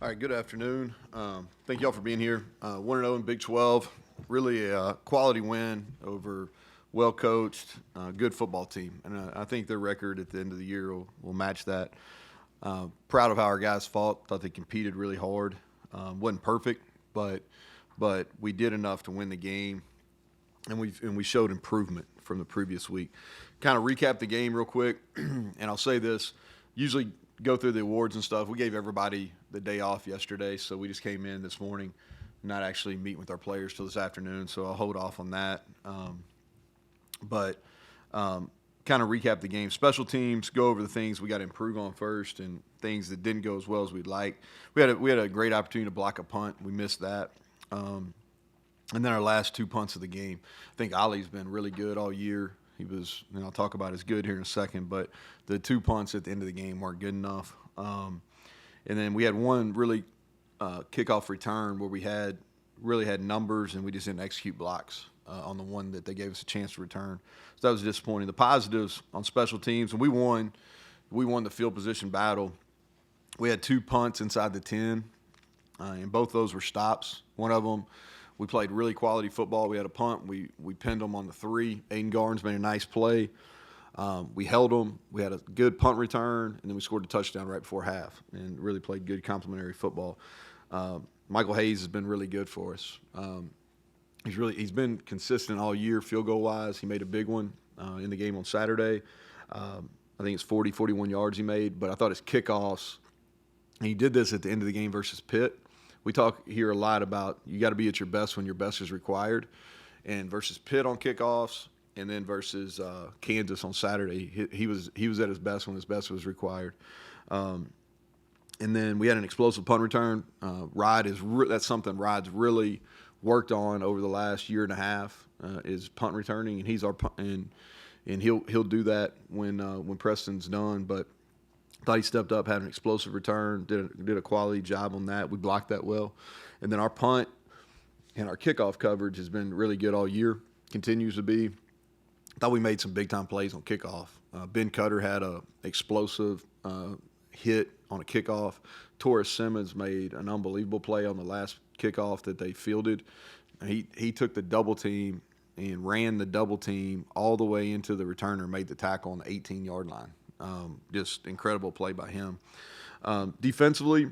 All right, good afternoon. Thank y'all for being here. 1-0 in Big 12. Really a quality win over well-coached, good football team. And I think their record at the end of the year will match that. Proud of how our guys fought. Thought they competed really hard. Wasn't perfect, but we did enough to win the game. And we showed improvement from the previous week. Kind of recap the game real quick, and I'll say this. Usually go through the awards and stuff. We gave everybody the day off yesterday, so we just came in this morning, not actually meeting with our players till this afternoon, so I'll hold off on that. But kind of recap the game. Special teams, go over the things we got to improve on first and things that didn't go as well as we'd like. We had a great opportunity to block a punt. We missed that. And then our last two punts of the game. I think Ollie's been really good all year. He was, and I'll talk about his good here in a second, but the two punts at the end of the game weren't good enough. And then we had one really kickoff return where we really had numbers and we just didn't execute blocks on the one that they gave us a chance to return. So that was disappointing. The positives on special teams, and we won the field position battle. We had two punts inside the 10, and both those were stops. One of them, we played really quality football. We had a punt. We pinned them on the 3. Aiden Garnes made a nice play. We held them. We had a good punt return, and then we scored a touchdown right before half and really played good complementary football. Michael Hayes has been really good for us. He's been consistent all year field goal wise. He made a big one in the game on Saturday. I think it's 41 yards he made, but I thought his kickoffs, and he did this at the end of the game versus Pitt. We talk here a lot about you got to be at your best when your best is required, and versus Pitt on kickoffs, and then versus Kansas on Saturday, he was at his best when his best was required. And then we had an explosive punt return. That's something Rod's really worked on over the last year and a half is punt returning, and he's our and he'll do that when Preston's done, but. Thought he stepped up, had an explosive return, did a quality job on that. We blocked that well. And then our punt and our kickoff coverage has been really good all year, continues to be. Thought we made some big-time plays on kickoff. Ben Cutter had a explosive hit on a kickoff. Torres Simmons made an unbelievable play on the last kickoff that they fielded. He took the double team and ran the double team all the way into the returner, made the tackle on the 18-yard line. Just incredible play by him. Defensively,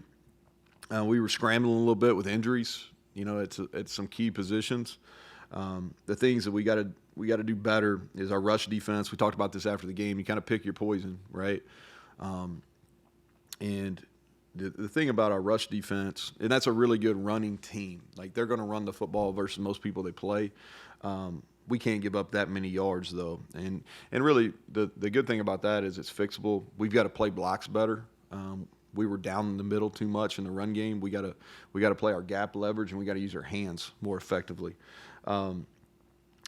we were scrambling a little bit with injuries, at some key positions. The things that we got to do better is our rush defense. We talked about this after the game. You kind of pick your poison, right? And the thing about our rush defense, and that's a really good running team. Like they're going to run the football versus most people they play. We can't give up that many yards though, and really the good thing about that is it's fixable. We've got to play blocks better. We were down in the middle too much in the run game. We got to play our gap leverage, and we got to use our hands more effectively. And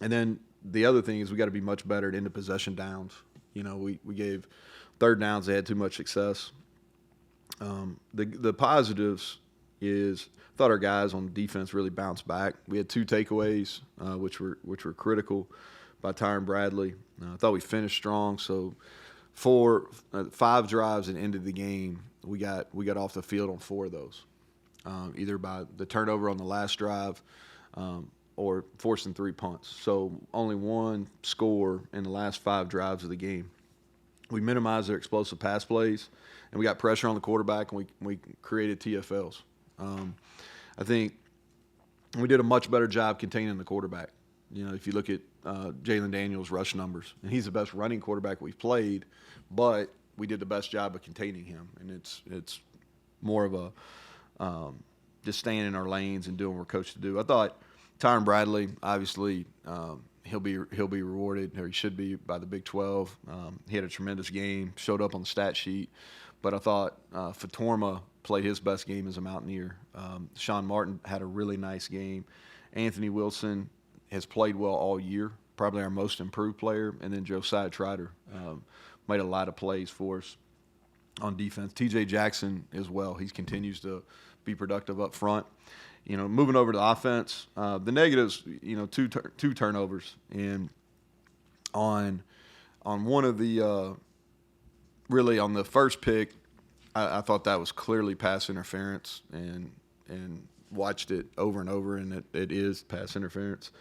then the other thing is we got to be much better at end of possession downs. We gave third downs, they had too much success. The positives is I thought our guys on defense really bounced back. We had 2 takeaways, which were critical by Tyron Bradley. I thought we finished strong. So 5 drives at the end of the game, we got off the field on 4 of those, either by the turnover on the last drive or forcing 3 punts. So only 1 score in the last 5 drives of the game. We minimized their explosive pass plays, and we got pressure on the quarterback, and we created TFLs. I think we did a much better job containing the quarterback. If you look at Jalen Daniels' rush numbers, and he's the best running quarterback we've played, but we did the best job of containing him. And it's more of a just staying in our lanes and doing what we're coached to do. I thought Tyron Bradley, obviously, he'll be rewarded, or he should be, by the Big 12. He had a tremendous game, showed up on the stat sheet. But I thought Fatorma played his best game as a Mountaineer. Sean Martin had a really nice game. Anthony Wilson has played well all year, probably our most improved player. And then Josiah Trotter made a lot of plays for us on defense. TJ Jackson as well. He continues to be productive up front. Moving over to the offense, the negatives, two turnovers. And on one of the really on the first pick, I thought that was clearly pass interference, and watched it over and over, and it is pass interference.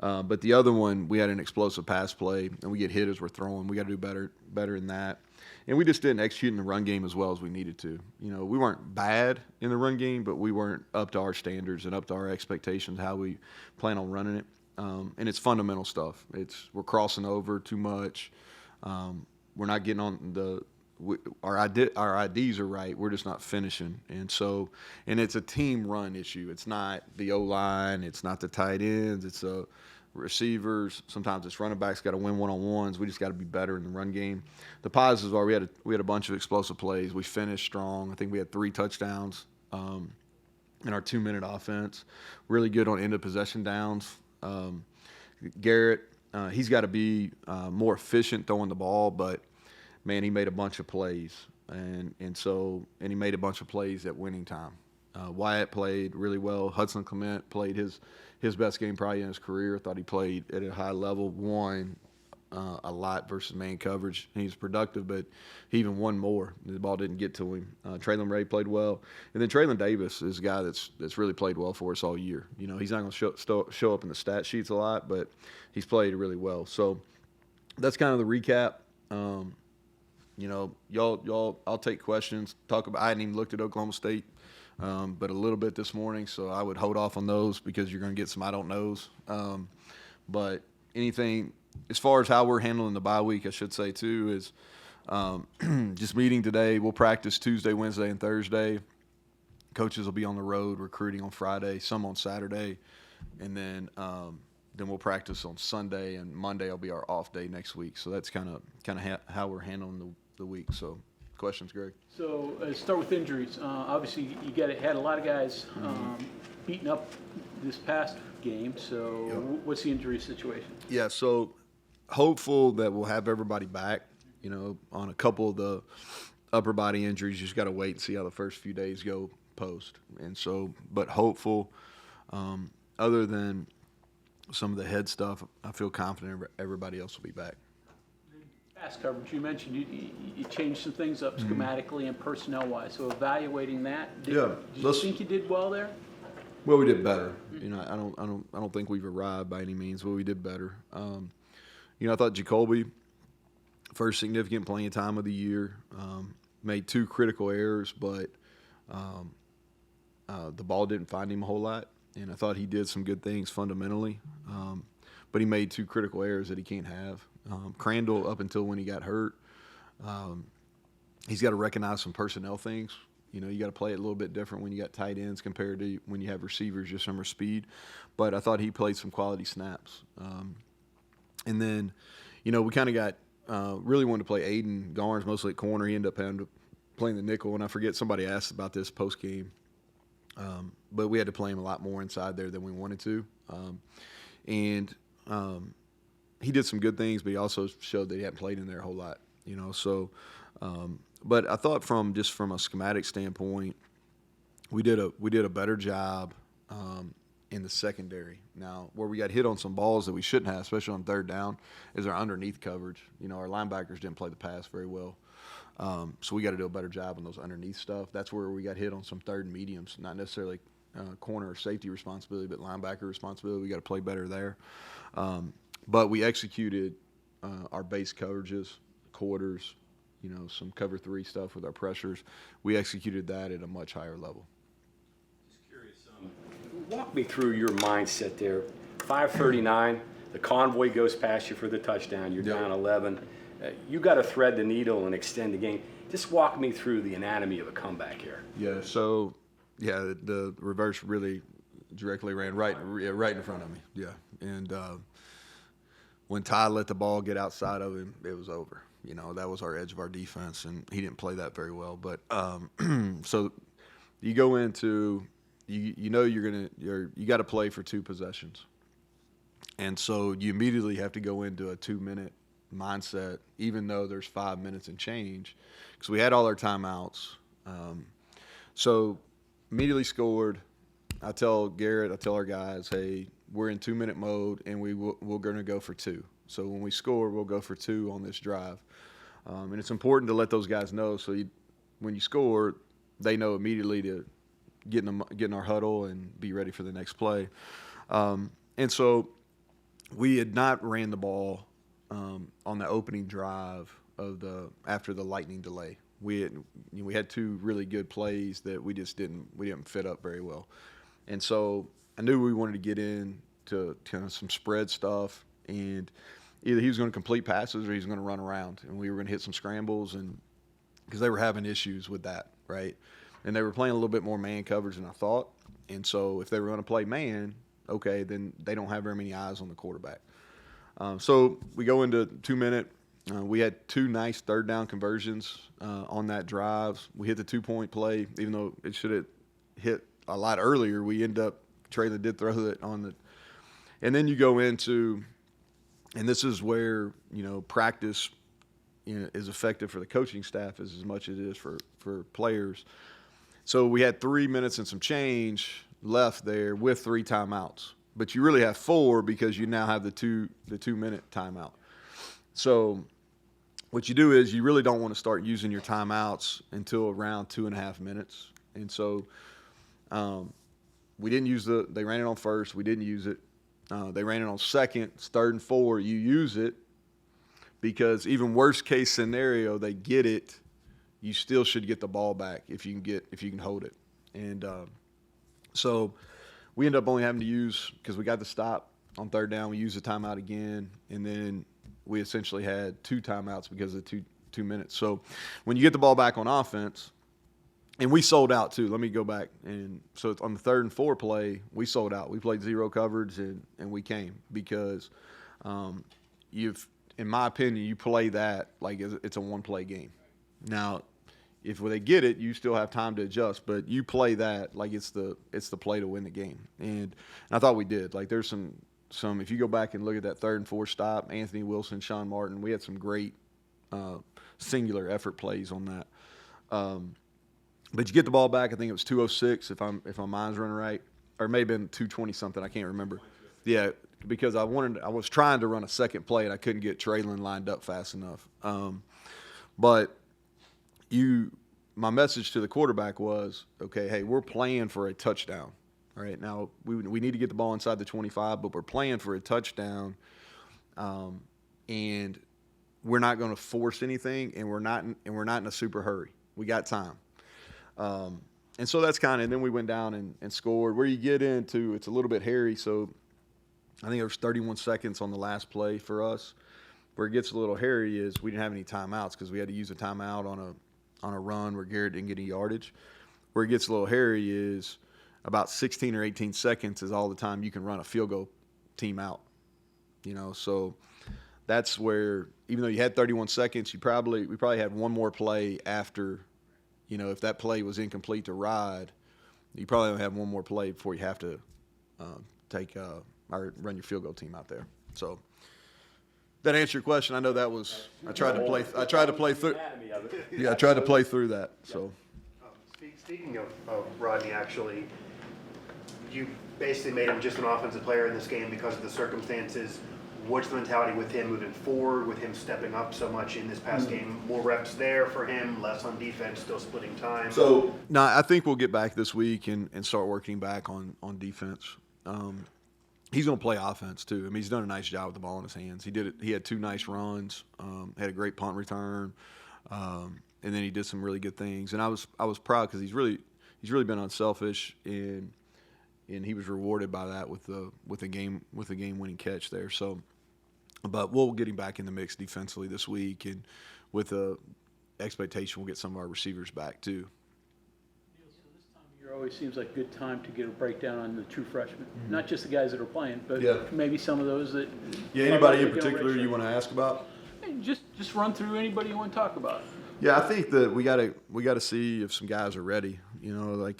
But the other one, we had an explosive pass play, and we get hit as we're throwing. We got to do better than that. And we just didn't execute in the run game as well as we needed to. We weren't bad in the run game, but we weren't up to our standards and up to our expectations how we plan on running it. And it's fundamental stuff. We're crossing over too much. We're not getting on our IDs are right. We're just not finishing. And it's a team run issue. It's not the O-line. It's not the tight ends. It's receivers. Sometimes it's running backs got to win one-on-ones. We just got to be better in the run game. The positives are we had a bunch of explosive plays. We finished strong. I think we had 3 touchdowns in our 2-minute offense. Really good on end of possession downs. Garrett, he's got to be more efficient throwing the ball, but man, he made a bunch of plays, and he made a bunch of plays at winning time. Wyatt played really well. Hudson Clement played his best game probably in his career. I thought he played at a high level, won a lot versus man coverage. He was productive, but he even won more. The ball didn't get to him. Traylon Ray played well. And then Traylon Davis is a guy that's really played well for us all year. He's not going to show up in the stat sheets a lot, but he's played really well. So that's kind of the recap. Y'all, I'll take questions. I hadn't even looked at Oklahoma State, but a little bit this morning, so I would hold off on those because you're going to get some I don't knows. But anything as far as how we're handling the bye week, I should say too, is just meeting today. We'll practice Tuesday, Wednesday, and Thursday. Coaches will be on the road recruiting on Friday, some on Saturday, and then we'll practice on Sunday, and Monday will be our off day next week. So that's kind of how we're handling the week. So, questions, Greg? So, start with injuries. Obviously, you had a lot of guys beaten up this past game. So, What's the injury situation? Yeah, so hopeful that we'll have everybody back. On a couple of the upper body injuries, you just got to wait and see how the first few days go post. And so, but hopeful. Other than some of the head stuff, I feel confident everybody else will be back. Pass coverage, you mentioned you changed some things up schematically and personnel-wise. So evaluating that, do you think you did well there? Well, we did better. I don't think we've arrived by any means, but we did better. I thought Jacoby, first significant playing time of the year, made 2 critical errors, but the ball didn't find him a whole lot. And I thought he did some good things fundamentally, but he made 2 critical errors that he can't have. Crandall, up until when he got hurt, he's got to recognize some personnel things. You got to play it a little bit different when you got tight ends compared to when you have receivers just from speed. But I thought he played some quality snaps. And then, we kind of got really wanted to play Aiden Garnes mostly at corner. He ended up playing the nickel, and I forget somebody asked about this post game. But we had to play him a lot more inside there than we wanted to. He did some good things, but he also showed that he hadn't played in there a whole lot, So, but I thought from a schematic standpoint, we did a better job in the secondary. Now, where we got hit on some balls that we shouldn't have, especially on third down, is our underneath coverage. Our linebackers didn't play the pass very well. So we got to do a better job on those underneath stuff. That's where we got hit on some third and mediums, not necessarily corner or safety responsibility, but linebacker responsibility. We got to play better there. But we executed our base coverages, quarters, some cover 3 stuff with our pressures. We executed that at a much higher level. Just curious, walk me through your mindset there. 5:39, the convoy goes past you for the touchdown. You're down 11. You got to thread the needle and extend the game. Just walk me through the anatomy of a comeback here. Yeah, so, the reverse really directly ran right in front of me. Yeah, and when Ty let the ball get outside of him, it was over. That was our edge of our defense, and he didn't play that very well. But so you go into you got to play for 2 possessions, and so you immediately have to go into a 2-minute mindset, even though there's 5 minutes and change, because we had all our timeouts. So immediately scored. I tell Garrett, I tell our guys, hey, we're in 2-minute mode, and we're going to go for 2. So when we score, we'll go for 2 on this drive. And it's important to let those guys know. So when you score, they know immediately to get in our huddle and be ready for the next play. And so we had not ran the ball on the opening drive after the lightning delay. We had two really good plays that we didn't fit up very well. And so I knew we wanted to get into kind of some spread stuff, and either he was going to complete passes or he was going to run around, and we were going to hit some scrambles, and because they were having issues with that, right? And they were playing a little bit more man coverage than I thought. And so if they were going to play man, okay, then they don't have very many eyes on the quarterback. So we go into 2 minute. We had two nice third down conversions on that drive. We hit the 2-point play, even though it should have hit a lot earlier. We end up, Traylon did throw it on the – and then you go into – and this is where, practice is effective for the coaching staff as much as it is for players. So we had 3 minutes and some change left there with 3 timeouts. But you really have 4 because you now have the 2-minute timeout. So what you do is you really don't want to start using your timeouts until around 2.5 minutes. And so we didn't use they ran it on first. We didn't use it. They ran it on second. It's 3rd and 4. You use it because even worst case scenario, they get it. You still should get the ball back if you can hold it. And so we end up only having to use, because we got the stop on 3rd down, we used the timeout again, and then we essentially had 2 timeouts because of the two minutes. So when you get the ball back on offense, and we sold out too. Let me go back. And so it's on the 3rd and 4 play, we sold out. We played zero coverage, and we came because in my opinion, you play that like it's a one-play game. Now, if they get it, you still have time to adjust, but you play that like it's the play to win the game. And I thought we did. Like there's some if you go back and look at that 3rd and 4 stop, Anthony Wilson, Sean Martin, we had some great singular effort plays on that. But you get the ball back. I think it was 2:06 if my mind's running right, or it may have been 2:20 something. I can't remember. Yeah, because I was trying to run a second play and I couldn't get Traylon lined up fast enough. But my message to the quarterback was, okay, hey, we're playing for a touchdown. All right, now we need to get the ball inside the 25, but we're playing for a touchdown, and we're not going to force anything, and we're not in a super hurry. We got time. And so that's and then we went down and scored. Where you get into, it's a little bit hairy, so I think there was 31 seconds on the last play for us. Where it gets a little hairy is we didn't have any timeouts because we had to use a timeout on a run where Garrett didn't get any yardage. Where it gets a little hairy is about 16 or 18 seconds is all the time you can run a field goal team out. So that's where, even though you had 31 seconds, we probably had one more play after. If that play was incomplete to Rod, you probably only have one more play before you have to run your field goal team out there. So that answer your question? I know that was I tried to play through. Yeah, I tried to play through that. So speaking of Rodney, actually, you basically made him just an offensive player in this game because of the circumstances. What's the mentality with him moving forward, with him stepping up so much in this past game? More reps there for him, less on defense, still splitting time. So, no, I think we'll get back this week and start working back on defense. He's going to play offense too. I mean, he's done a nice job with the ball in his hands. He did it. He had 2 nice runs, had a great punt return, and then he did some really good things. And I was proud because he's really been unselfish, and he was rewarded by that with a game winning catch there. So. But we'll get him back in the mix defensively this week, and with the expectation we'll get some of our receivers back too. Neal, so this time of year always seems like a good time to get a breakdown on the true freshmen. Mm-hmm. Not just the guys that are playing, but maybe some of those that. Yeah, anybody in particular you want to ask about? Hey, just run through anybody you want to talk about. Yeah, I think that we gotta see if some guys are ready. I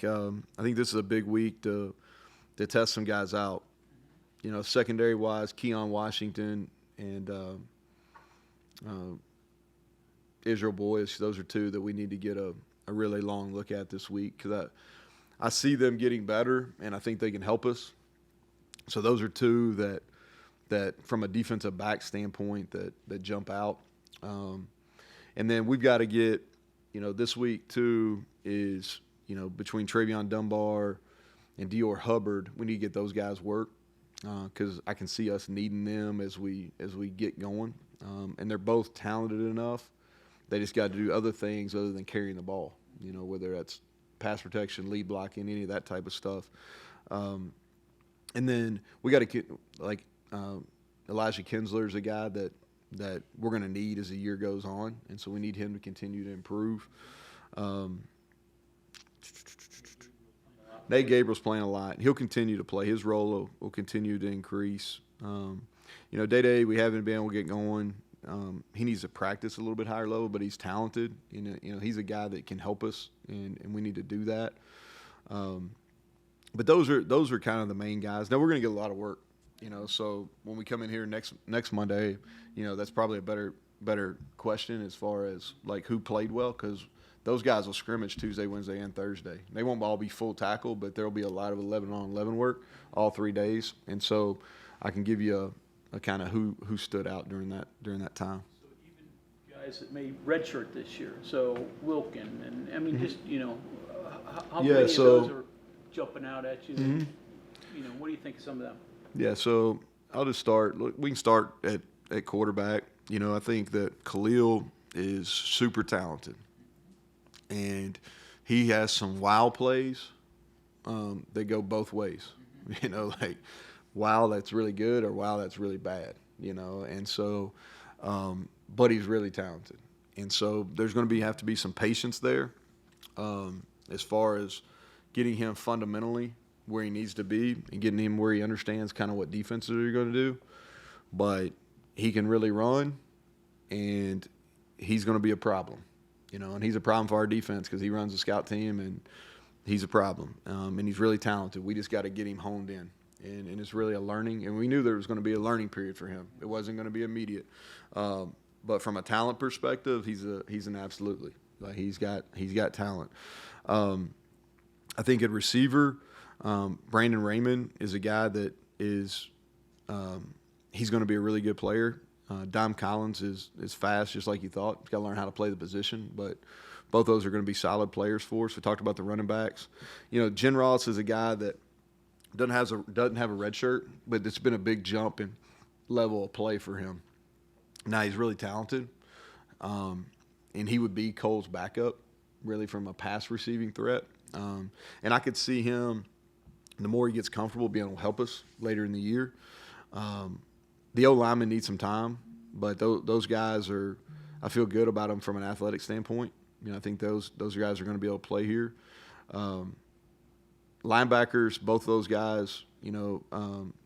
think this is a big week to test some guys out. Secondary wise, Keon Washington and Israel Boyce, those are 2 that we need to get a really long look at this week because I see them getting better, and I think they can help us. So those are 2 that from a defensive back standpoint that jump out. And then we've got to get this week too is, between Travion Dunbar and Dior Hubbard, we need to get those guys work because I can see us needing them as we get going. And they're both talented enough. They just got to do other things other than carrying the ball, whether that's pass protection, lead blocking, any of that type of stuff. And then we got to get Elijah Kinsler's a guy that we're going to need as the year goes on, and so we need him to continue to improve. Nate Gabriel's playing a lot. He'll continue to play. His role will continue to increase. Day-to-day, we haven't been able to get going. He needs to practice a little bit higher level, but he's talented. He's a guy that can help us, and we need to do that. But those are kind of the main guys. Now we're going to get a lot of work. So when we come in here next Monday, that's probably a better question as far as like who played well, because those guys will scrimmage Tuesday, Wednesday, and Thursday. They won't all be full tackle, but there'll be a lot of 11-on-11 work all 3 days, and so I can give you a kind of who stood out during that time. So even guys that made redshirt this year, so Wilkin, and I mean, just, how many of those are jumping out at you? Mm-hmm. What do you think of some of them? Yeah, so I'll just start. Look, we can start at quarterback. I think that Khalil is super talented, and he has some wow plays that go both ways. Like wow that's really good or wow that's really bad. And so, but he's really talented, and so there's going to have to be some patience there, as far as getting him fundamentally where he needs to be and getting him where he understands kind of what defenses are going to do. But he can really run, and he's going to be a problem, and he's a problem for our defense because he runs a scout team, and he's a problem. And he's really talented. We just got to get him honed in, and it's really a learning. And we knew there was going to be a learning period for him. It wasn't going to be immediate. But from a talent perspective, he's an absolutely. Like he's got talent. I think at receiver, Brandon Raymond is a guy that is he's going to be a really good player. Dom Collins is fast, just like you thought. He's got to learn how to play the position, but both those are going to be solid players for us. We talked about the running backs. Jen Ross is a guy that doesn't have a red shirt, but it's been a big jump in level of play for him. Now he's really talented, and he would be Cole's backup, really from a pass receiving threat. And I could see him, the more he gets comfortable, being able to help us later in the year. The O-linemen need some time, but those guys I feel good about them from an athletic standpoint. I think those guys are going to be able to play here. Linebackers, both of those guys,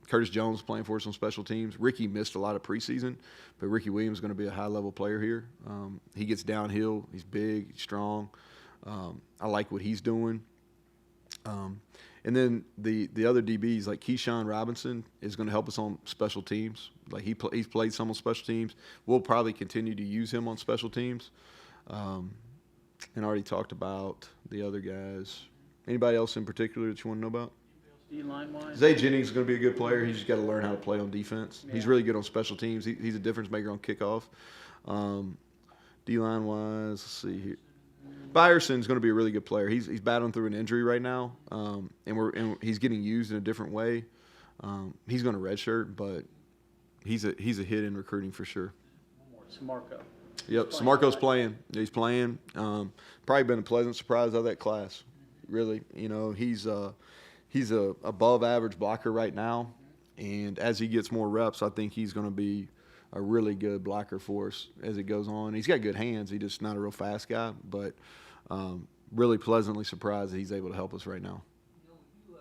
Curtis Jones playing for us on special teams. Ricky missed a lot of preseason, but Ricky Williams is going to be a high-level player here. He gets downhill. He's big, he's strong. I like what he's doing. And then the other DBs, like Keyshawn Robinson, is going to help us on special teams. Like he's played some on special teams. We'll probably continue to use him on special teams. And I already talked about the other guys. Anybody else in particular that you want to know about? D-line-wise? Zay Jennings is going to be a good player. He's just got to learn how to play on defense. Yeah. He's really good on special teams. He's a difference maker on kickoff. D-line-wise, let's see here. Byerson's going to be a really good player. He's battling through an injury right now, and he's getting used in a different way. He's going to redshirt, but he's a hit in recruiting for sure. Samarco. Yep, Samarco's playing. He's playing. Probably been a pleasant surprise out of that class. Really, he's a above average blocker right now, and as he gets more reps, I think he's going to be a really good blocker for us as it goes on. He's got good hands. He's just not a real fast guy, but really pleasantly surprised that he's able to help us right now. You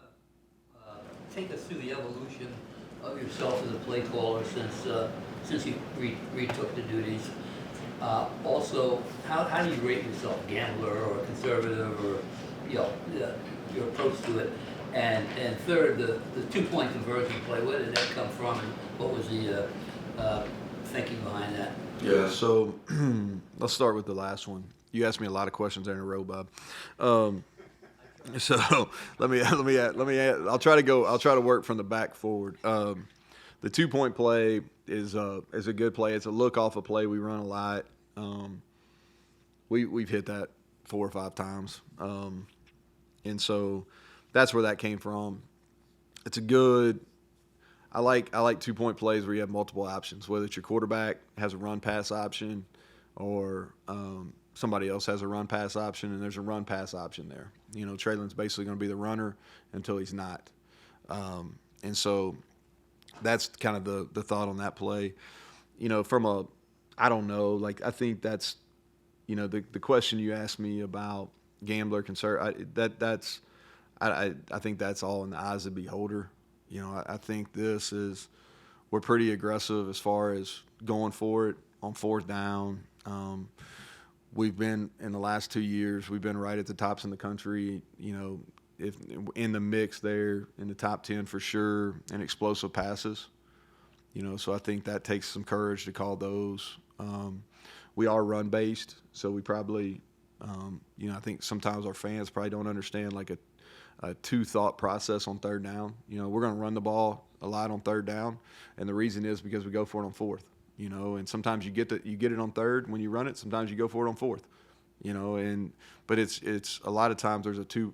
take us through the evolution of yourself as a play caller since you retook the duties. Also, how do you rate yourself, gambler or conservative, or your approach to it? And third, the 2-point conversion play. Where did that come from, and what was the thinking behind that? Yeah, so let's start with the last one. You asked me a lot of questions there in a row, Bob. So let me. I'll try to work from the back forward. The 2-point play is a good play. It's a look off a play we run a lot. we've hit that 4 or 5 times, and so that's where that came from. It's a good. I like 2-point plays where you have multiple options, whether it's your quarterback has a run pass option, or somebody else has a run pass option, and there's a run pass option there. You know, Traylon's basically going to be the runner until he's not, and so that's kind of the thought on that play. You know, I don't know, like I think that's, you know, the question you asked me about gambler concern, I think that's all in the eyes of the beholder. You know, I think we're pretty aggressive as far as going for it on 4th down. We've been, in the last 2 years, we've been right at the tops in the country, you know, if in the mix there, in the top 10 for sure, and explosive passes. You know, so I think that takes some courage to call those. We are run-based, so we probably, you know, I think sometimes our fans probably don't understand like a 2-thought process on 3rd down. You know, we're going to run the ball a lot on 3rd down, and the reason is because we go for it on 4th. You know, and sometimes you get it on 3rd when you run it. Sometimes you go for it on 4th. You know, but it's a lot of times there's a two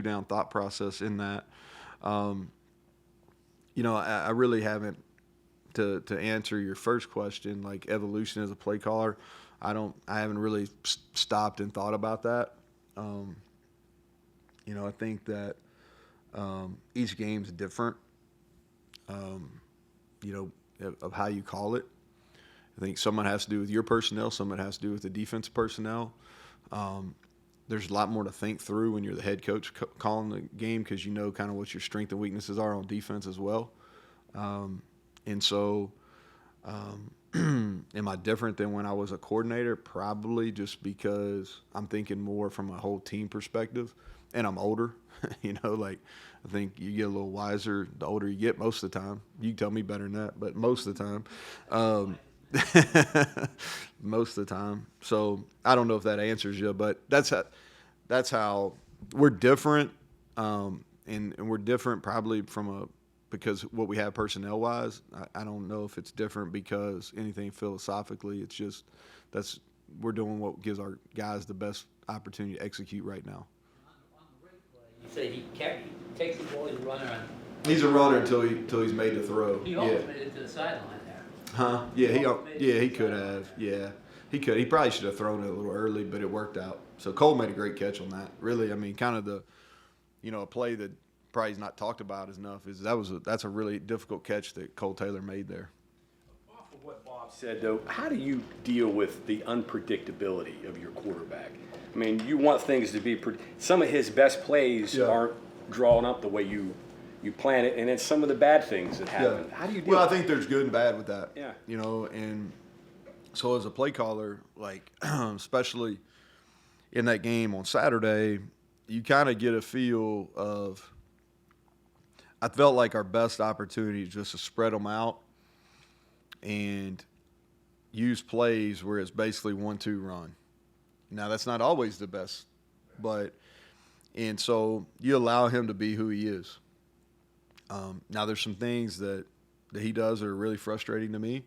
down thought process in that. You know, I really haven't to answer your first question, like evolution as a play caller. I haven't really stopped and thought about that. You know, I think that each game's different. You know, of how you call it. I think some of it has to do with your personnel, some of it has to do with the defense personnel. There's a lot more to think through when you're the head coach calling the game, because you know kind of what your strengths and weaknesses are on defense as well. And so am I different than when I was a coordinator? Probably, just because I'm thinking more from a whole team perspective, and I'm older. You know, like I think you get a little wiser the older you get most of the time. You can tell me better than that, but most of the time. Most of the time. So I don't know if that answers you, but that's how we're different. And we're different probably because what we have personnel-wise. I don't know if it's different because anything philosophically. It's just we're doing what gives our guys the best opportunity to execute right now. On the rate play, you say he takes the ball, he's a runner, and He's a runner until he's made the throw. he almost made it to the sideline there. Huh? Yeah, he could have. Yeah, he could. He probably should have thrown it a little early, but it worked out. So Cole made a great catch on that. Really, I mean, kind of a play that probably is not talked about enough is that's a really difficult catch that Cole Taylor made there. Off of what Bob said, though, how do you deal with the unpredictability of your quarterback? I mean, you want things to be some of his best plays aren't drawn up the way you plan it, and then some of the bad things that happen. Yeah. How do you deal Well, I with think there's good and bad with that. Yeah. You know, and so as a play caller, like especially in that game on Saturday, you kind of get a feel of. I felt like our best opportunity is just to spread them out and use plays where it's basically 1-2 run. Now that's not always the best, and so you allow him to be who he is. Now there's some things that he does that are really frustrating to me,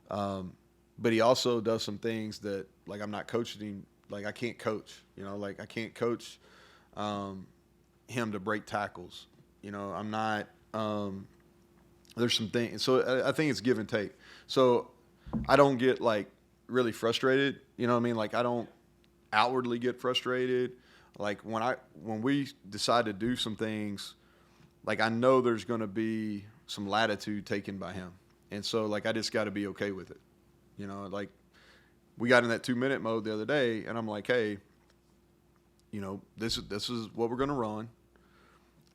but he also does some things that, like, I'm not coaching him. Like, I can't coach. You know, like I can't coach him to break tackles. You know, I'm not. There's some things. So I think it's give and take. So I don't get like really frustrated. You know what I mean? Like I don't outwardly get frustrated. Like when we decide to do some things, like I know there's going to be some latitude taken by him, and so like I just got to be okay with it. You know, like we got in that 2-minute mode the other day, and I'm like, hey, you know, this is what we're going to run,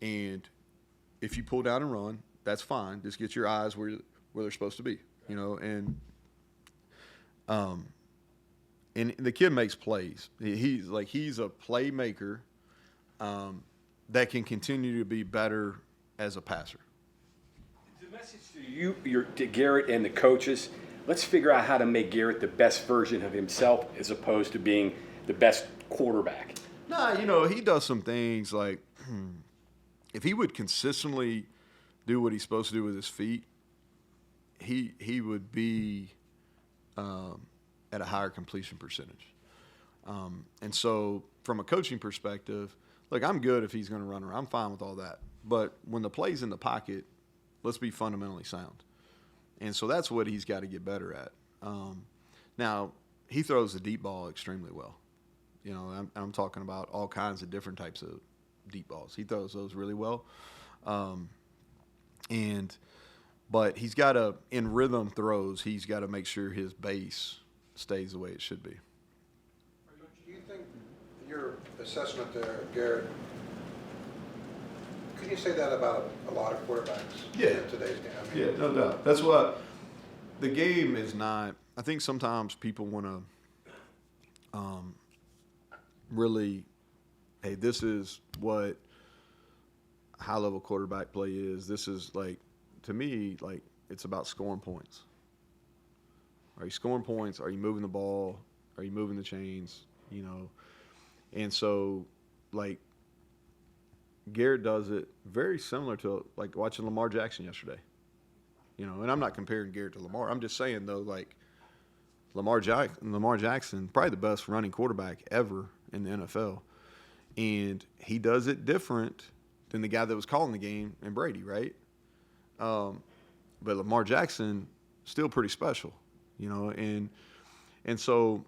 and if you pull down and run, that's fine. Just get your eyes where they're supposed to be. You know, and the kid makes plays. He's a playmaker that can continue to be better as a passer. The message to Garrett and the coaches, let's figure out how to make Garrett the best version of himself as opposed to being the best quarterback. Nah, you know, he does some things like if he would consistently do what he's supposed to do with his feet, he would be at a higher completion percentage. And so from a coaching perspective, look, I'm good if he's going to run around. I'm fine with all that. But when the play's in the pocket, let's be fundamentally sound. And so that's what he's got to get better at. Now, he throws the deep ball extremely well. You know, I'm talking about all kinds of different types of deep balls. He throws those really well. But he's got to, in rhythm throws, he's got to make sure his base stays the way it should be. Do you think your assessment there, Garrett, could you say that about a lot of quarterbacks in today's game? I mean, Yeah, no doubt. That's what the game is not. I think sometimes people want to really, hey, this is what high-level quarterback play is. This is like, to me, like it's about scoring points. Are you scoring points? Are you moving the ball? Are you moving the chains? You know, and so like Garrett does it very similar to like watching Lamar Jackson yesterday. You know, and I'm not comparing Garrett to Lamar. I'm just saying though, like Lamar Jackson, probably the best running quarterback ever in the NFL, and he does it different than the guy that was calling the game and Brady, right? But Lamar Jackson still pretty special, you know, and so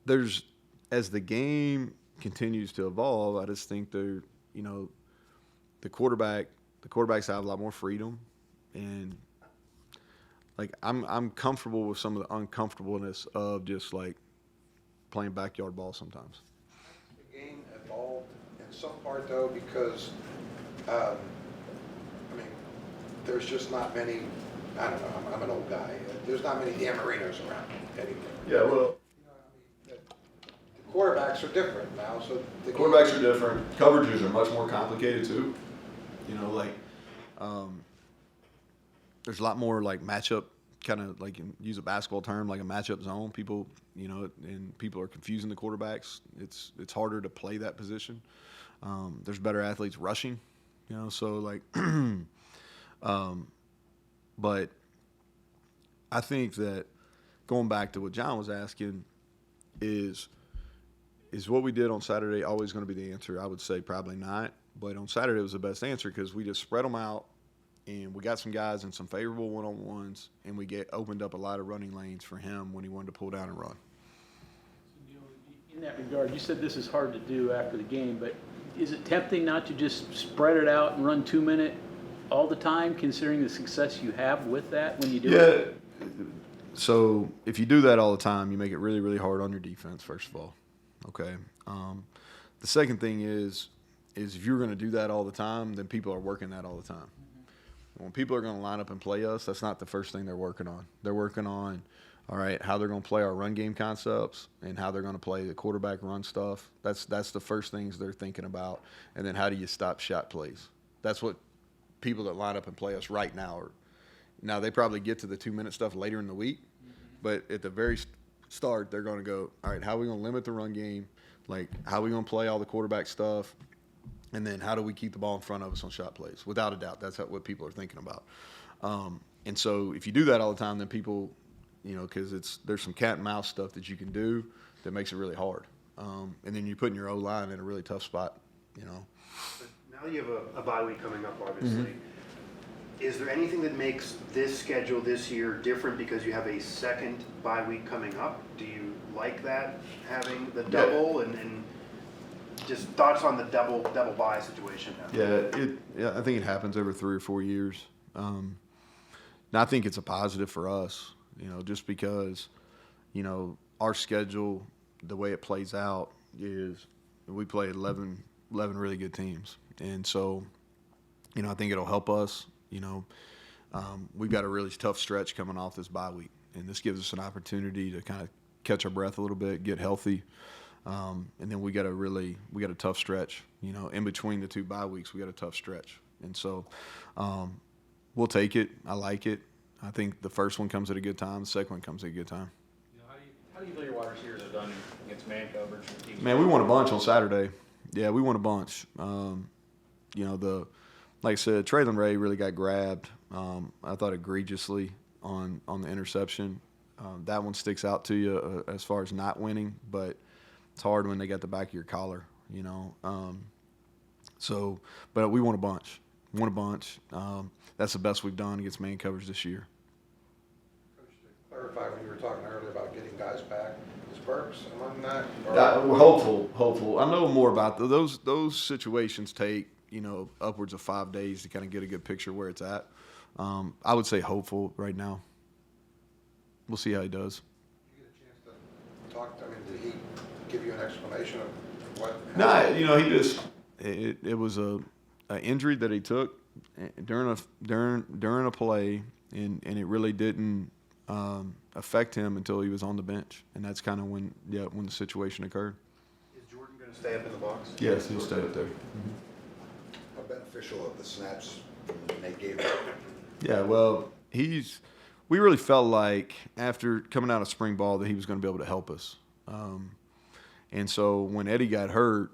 there's, as the game continues to evolve, I just think the quarterbacks have a lot more freedom, and like I'm comfortable with some of the uncomfortableness of just like playing backyard ball sometimes. the game evolved in some part though because, I mean, there's just not many. I don't know. I'm an old guy. There's not many Dan Marinos around anymore. Yeah, well, You know, I mean, the quarterbacks are different now, so the quarterbacks are different. Coverages are much more complicated too. You know, like there's a lot more like matchup, kind of like, use a basketball term, like a matchup zone. People, you know, and people are confusing the quarterbacks. It's harder to play that position. There's better athletes rushing, you know, so like but I think that going back to what John was asking is what we did on Saturday always going to be the answer? I would say probably not. But on Saturday it was the best answer because we just spread them out, and we got some guys in some favorable one-on-ones, and we opened up a lot of running lanes for him when he wanted to pull down and run. In that regard, you said this is hard to do after the game, but is it tempting not to just spread it out and run 2-minute all the time, considering the success you have with that when you do it? Yeah. So if you do that all the time, you make it really, really hard on your defense, first of all. Okay. The second thing is if you're going to do that all the time, then people are working that all the time. When people are going to line up and play us, that's not the first thing they're working on. They're working on, all right, how they're going to play our run game concepts and how they're going to play the quarterback run stuff. That's the first things they're thinking about. And then how do you stop shot plays? That's what people that line up and play us right now are. Now, they probably get to the 2-minute stuff later in the week, but at the very start, they're going to go, all right, how are we going to limit the run game? Like, how are we going to play all the quarterback stuff? And then how do we keep the ball in front of us on shot plays? Without a doubt, that's what people are thinking about. And so if you do that all the time, then people, you know, because there's some cat and mouse stuff that you can do that makes it really hard. And then you're putting your O-line in a really tough spot, you know. But now that you have a bye week coming up, obviously, is there anything that makes this schedule this year different because you have a second bye week coming up? Do you like that, having the double and just thoughts on the double bye situation now? Yeah, I think it happens every 3 or 4 years. And I think it's a positive for us, you know, just because, you know, our schedule, the way it plays out is we play 11 really good teams. And so, you know, I think it'll help us. You know, we've got a really tough stretch coming off this bye week, and this gives us an opportunity to kind of catch our breath a little bit, get healthy. And then we got a tough stretch, you know, in between the 2 bye weeks, we got a tough stretch. And so we'll take it. I like it. I think the first one comes at a good time. The second one comes at a good time. You know, how do you feel your wide receivers have done against man coverage? Man, we won a bunch on Saturday. Yeah, we won a bunch. You know, like I said, Traylon Ray really got grabbed, I thought egregiously on the interception. That one sticks out to you as far as not winning, but it's hard when they got the back of your collar, you know. But we won a bunch. That's the best we've done against man coverage this year. Coach, to clarify, when you were talking earlier about getting guys back, is Burks among that? Or- We're hopeful. I know more about those situations take, you know, upwards of 5 days to kind of get a good picture where it's at. I would say hopeful right now. We'll see how he does. Did you get a chance to talk to him? Did he give you an explanation of what? No, you know, he just it was a injury that he took during a play, and it really didn't affect him until he was on the bench, and that's kind of when the situation occurred. Is Jordan going to stay up in the box? Yes, he'll stay up there. How beneficial of the snaps Nate gave him? Yeah, well, we really felt like after coming out of spring ball that he was going to be able to help us. And so when Eddie got hurt,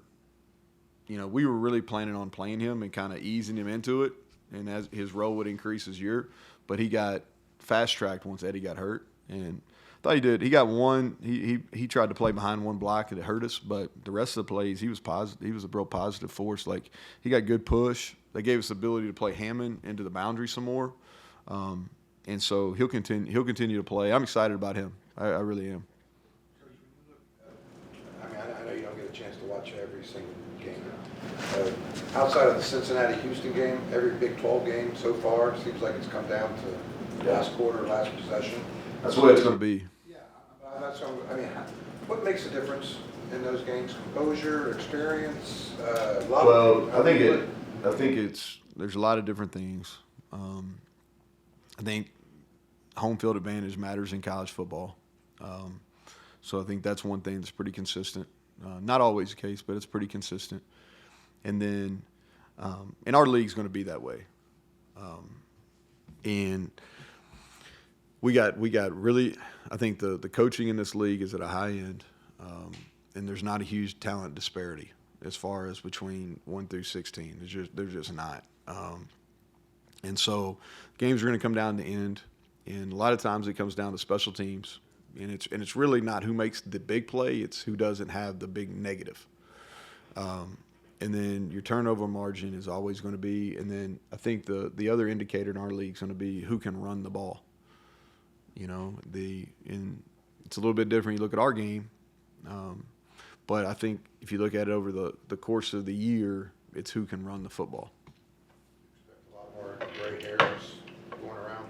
you know, we were really planning on playing him and kind of easing him into it, and as his role would increase this year. But he got fast-tracked once Eddie got hurt, and I thought he did. He got one. He tried to play behind one block and it hurt us, but the rest of the plays he was positive. He was a real positive force. Like, he got good push. They gave us the ability to play Hammond into the boundary some more, and so he'll continue to play. I'm excited about him. I really am. I mean, I know you don't get a chance to watch every single game. Outside of the Cincinnati-Houston game, every Big 12 game so far seems like it's come down to last quarter, last possession. That's the way it's going to be. Yeah, I mean, what makes a difference in those games? Composure, experience, love? Well, I think there's a lot of different things. I think home field advantage matters in college football. So I think that's one thing that's pretty consistent. Not always the case, but it's pretty consistent. And then, and our league's going to be that way. And we got really, I think the coaching in this league is at a high end, and there's not a huge talent disparity as far as between 1 through 16. There's just not. And so games are going to come down to the end, and a lot of times it comes down to special teams, and it's really not who makes the big play; it's who doesn't have the big negative. And then your turnover margin is always going to be, and then I think the other indicator in our league is going to be who can run the ball. You know, it's a little bit different. You look at our game, but I think if you look at it over the course of the year, it's who can run the football. A lot more gray hairs going around.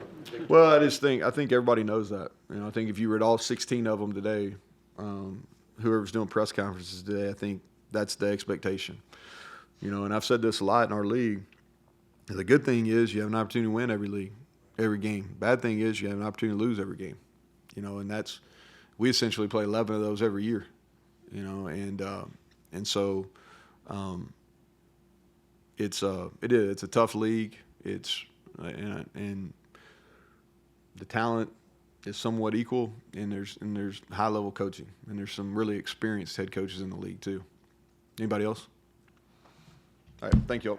Well, I think everybody knows that. You know, I think if you read all 16 of them today, whoever's doing press conferences today, I think that's the expectation. You know, and I've said this a lot in our league. The good thing is you have an opportunity to win every game. Bad thing is you have an opportunity to lose every game. You know, and we essentially play 11 of those every year. You know, and so it's a tough league. And the talent is somewhat equal, and there's high level coaching, and there's some really experienced head coaches in the league too. Anybody else? All right, thank you all.